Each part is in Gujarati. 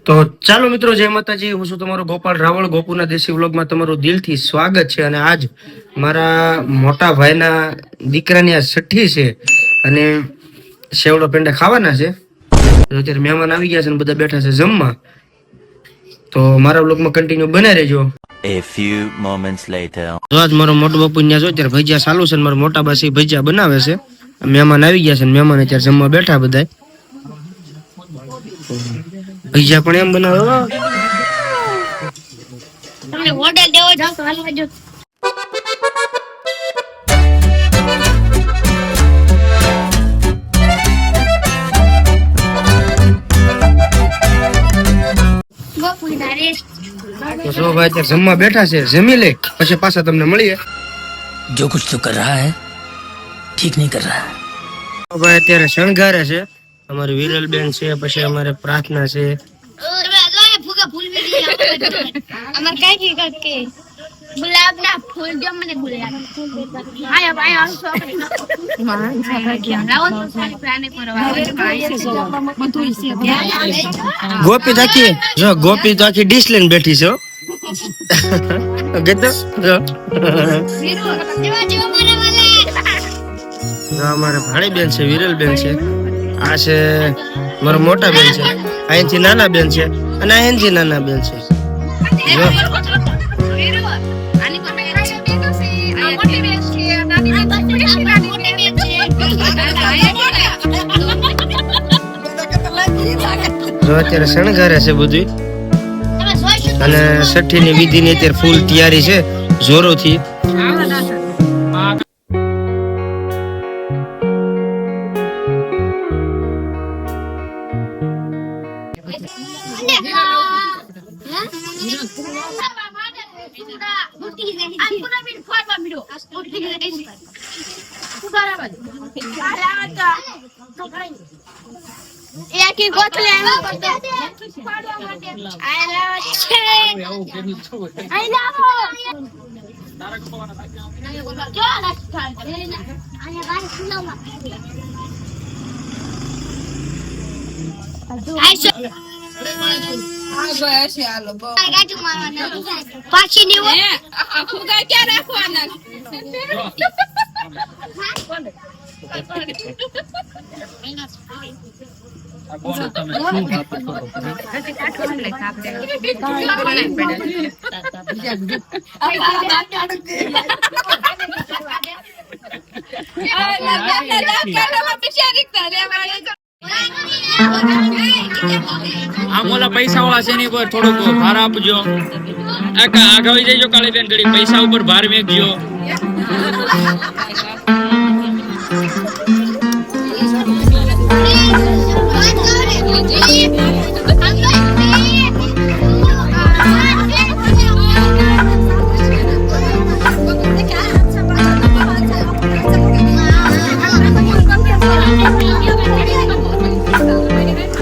તો ચાલો મિત્રો, જય માતાજી. હું છું તમારો ગોપાલ રાવળ. ગોપુના દેશી વ્લોગમાં તમારું દિલથી સ્વાગત છે. અને આજ મારા મોટા ભાઈના દીકરાની આ છઠ્ઠી છે અને સેવડો પેંડા ખાવાના છે. અત્યારે મહેમાન આવી ગયા છે અને બધા બેઠા છે જમવા. તો મારા વ્લોગમાં કન્ટિન્યુ બને રહેજો. A few moments later. જો આજ મારો મોટો બાપુ ત્યાં જો અત્યારે ભજીયા ચાલુ છે. મારા મોટા બાસી ભજીયા બનાવે છે. મહેમાન આવી ગયા છે અને મહેમાન અત્યારે જમવા બેઠા બધા. ભજીયા પણ એમ બનાવે. તમને ઓર્ડર દેવો જાવ તો હાલવા જો. તો જો ભાઈ અત્યારે જમવા બેઠા છે. જમી લે પછી પાછા તમને મળીએ. जो कुछ तो कर रहा है ठीक नहीं कर रहा है. ભાઈ અત્યારે શણગારે છે. અમારી વિરલ બેન છે, પછી અમારે પ્રાર્થના છે. ફૂગા ફૂલ અમાર કાકી કાકે ગુલાબના ફૂલ જો મને ગુલાબ આયા ભાઈ આવશો માન સાબા ગયા લાવો તો સારી પ્રાણે પરવા બધું છે. ગોપી તાકી જો, ગોપી તો આખી ડીશ લઈને બેઠી છે. ગેતો જો અમારે ભાણી બેન છે, વિરલ બેન છે. આ છે મારા મોટા બેન છે. અહીંથી નાના બેન છે અને અહીંથી નાના બેન છે. જો અત્યારે શણગારે છે બધું. અને છઠ્ઠી ની વિધિ ની અત્યારે ફૂલ તૈયારી છે જોરોથી. એકી ગોથલે આવ્યો પાડવા માટે આઈ લાવ છે આઈ લાવો જો લખતા આયા બાર સુનાવા આઈશો આ ગયા છે આલો બો ગાજુ મારવાના પાછી નીવો ફુગા ક્યાં રાખવાના આમ ઓલા પૈસા વાળા છે એની પર થોડુંક ભાર આપજો. આગાવી જઈજો કાળી બેન, ઘડી પૈસા ઉપર ભાર મેકજો.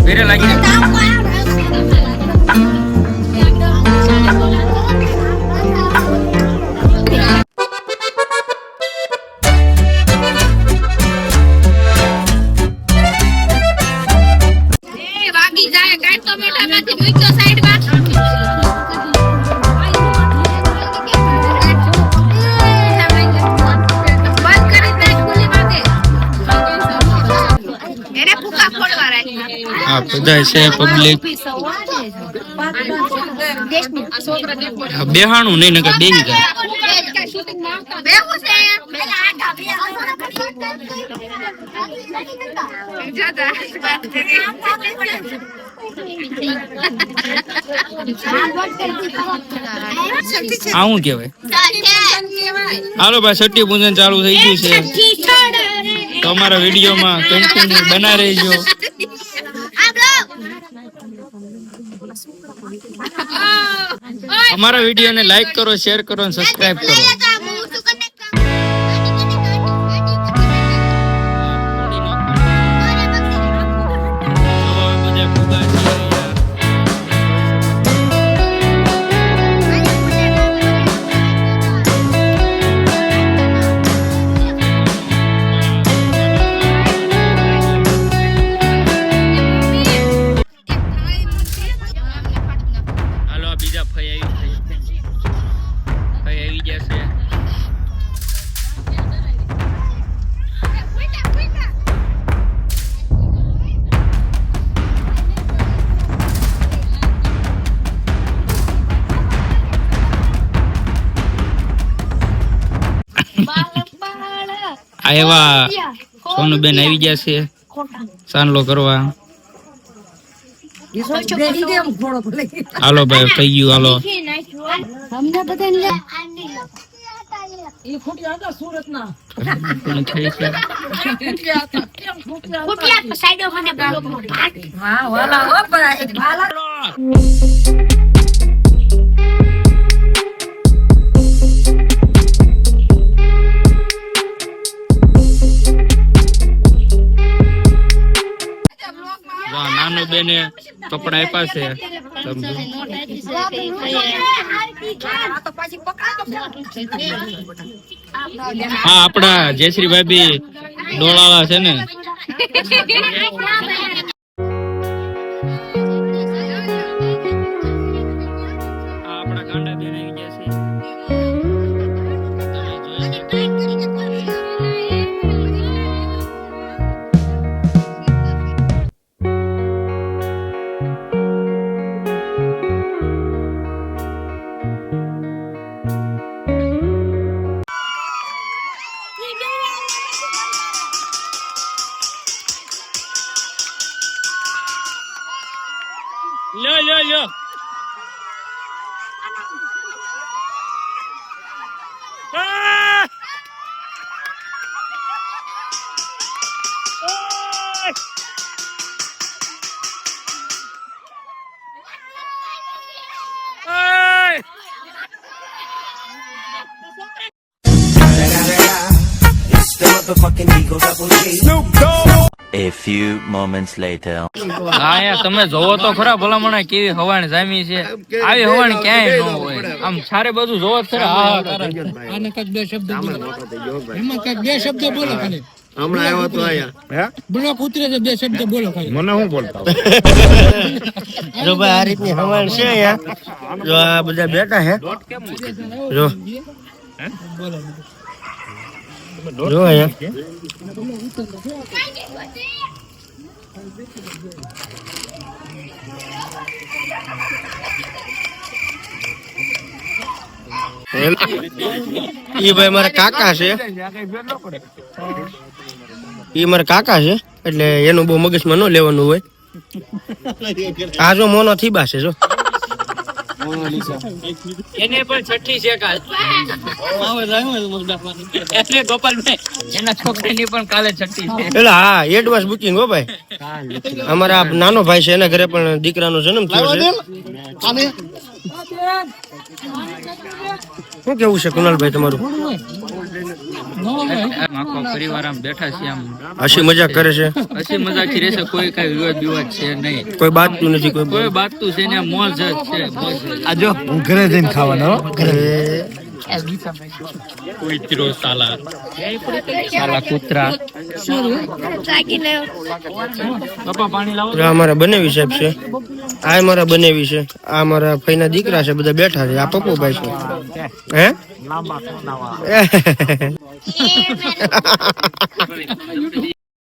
વેરે લાગી વાગી જાય કાઈ તો બેઠા માંથી મૂક્યો સાઈડ માં બંધ કરી દે ખુલી વાગે એને ફૂકા ફોડવા રાખ્યા. આ બધા છે પબ્લિક. બેહાણું નહીં નકર બેહી જાય. બેહું છે આવું કેવાય. હાલો ભાઈ, છઠ્ઠી પૂજન ચાલુ થઈ ગયું છે. તો અમારા વિડીયોમાં કન્ટિન્યુ બના રહેજો. અમારા વિડીયોને લાઈક કરો, શેર કરો અને સબસ્ક્રાઇબ કરો. આ એવા સોનુબેન આવી ગયા છે સાનલો કરવા. હાલો ભાઈ થઈ ગયું. હાલો નાનો બેને કપડા આપ્યા છે. હા આપડા જયશ્રી ભાભી ડોળાળા છે ને. આપડા ગાંડા બેન આવી ગયા છે. લ્યો A few moments later. હા યાર તમે જોવો તો ખરા ભલામણ કેવી હવાણ જામી છે. આવી હવાણ ક્યાંય ન હોય. આમ સારે બધું જોવો જ ખરા. હા આને કાંઈક બે શબ્દ બોલો. એમાં કાંઈક બે શબ્દ બોલો ખાલી. હમણાં આવ્યો તો આયા બ્લોક ઉતરે છે, બે શબ્દ બોલો ખાલી. મને શું બોલતા જો ભાઈ આ રીતની હવાણ છે અહીંયા. જો આ બધા બેઠા હે. જો જો અહીંયા ઈ ભાઈ મારા કાકા છે. ઈ મારા કાકા છે એટલે એનું બહુ મગજમાં ન લેવાનું હોય. આ જો મોનો થીબા છે. જો એને પણ છઠ્ઠી છે કાલ. એટલે ગોપાલભાઈ એના છોકરાની પણ કાલે છઠ્ઠી છે. એટલે હા એડવાન્સ બુકિંગ હો ભાઈ. અમારા આ નાનો ભાઈ છે એના ઘરે પણ દીકરાનો જન્મ થયો છે. શું કેવું છે કુનાલભાઈ તમારું? આખો પરિવાર આમ બેઠા છે. આમ હસી મજાક કરે છે. હસી મજાકી રહેશે. કોઈ કઈ વિવાદ છે નહીં. કોઈ બાતતું નથી. કોઈ બાતતું છે ને મોજ જ છે. આ જો હું ઘરે જઈને ખાવાનો કૂતરો સાલા કૂતરા. પપ્પા પાણી લાવો. આ મારા બનેવી સાહેબ છે. આ મારા બનેવી છે. આ મારા ફઈના દીકરા છે. બધા બેઠા છે. આ પપ્પુભાઈ છે. હે